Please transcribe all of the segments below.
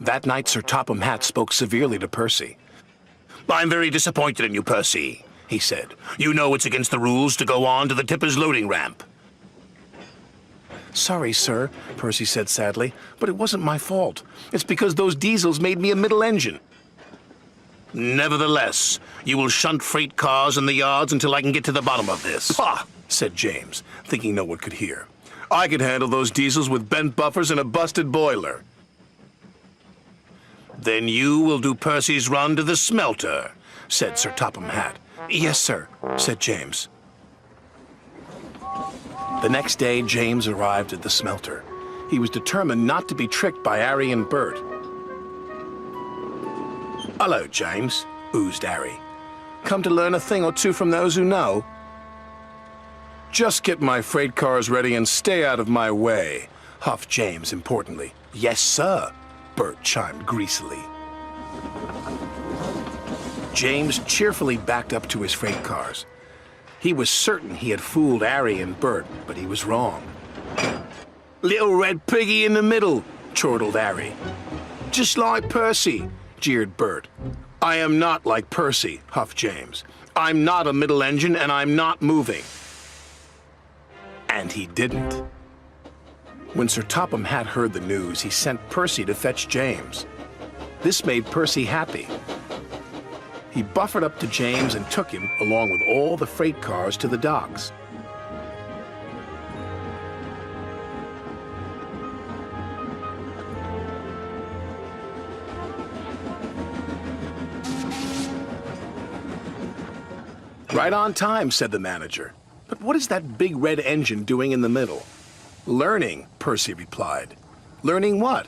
That night, Sir Topham Hatt spoke severely to Percy. "I'm very disappointed in you, Percy," he said. "You know it's against the rules to go on to the tipper's loading ramp." "Sorry, sir," Percy said sadly, "but it wasn't my fault. It's because those diesels made me a middle engine." "Nevertheless, you will shunt freight cars in the yards until I can get to the bottom of this." "Ha!" said James, thinking no one could hear. "I could handle those diesels with bent buffers and a busted boiler." "Then you will do Percy's run to the smelter," said Sir Topham Hatt. "Yes, sir," said James. The next day, James arrived at the smelter. He was determined not to be tricked by Harry and Bert. "Hello, James," oozed Harry. "Come to learn a thing or two from those who know?" "Just get my freight cars ready and stay out of my way," huffed James importantly. "Yes, sir," Bert chimed greasily. James cheerfully backed up to his freight cars. He was certain he had fooled Harry and Bert, but he was wrong. "Little red piggy in the middle," chortled Harry. "Just like Percy," jeered Bert. "I am not like Percy," huffed James. "I'm not a middle engine, and I'm not moving." And he didn't. When Sir Topham Hatt heard the news, he sent Percy to fetch James. This made Percy happy. He buffered up to James and took him, along with all the freight cars, to the docks. "Right on time," said the manager. "But what is that big red engine doing in the middle?" "Learning," Percy replied. "Learning what?"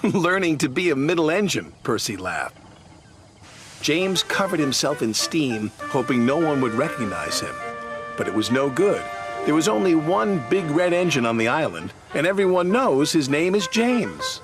"Learning to be a middle engine," Percy laughed. James covered himself in steam, hoping no one would recognize him. But it was no good. There was only one big red engine on the island, and everyone knows his name is James.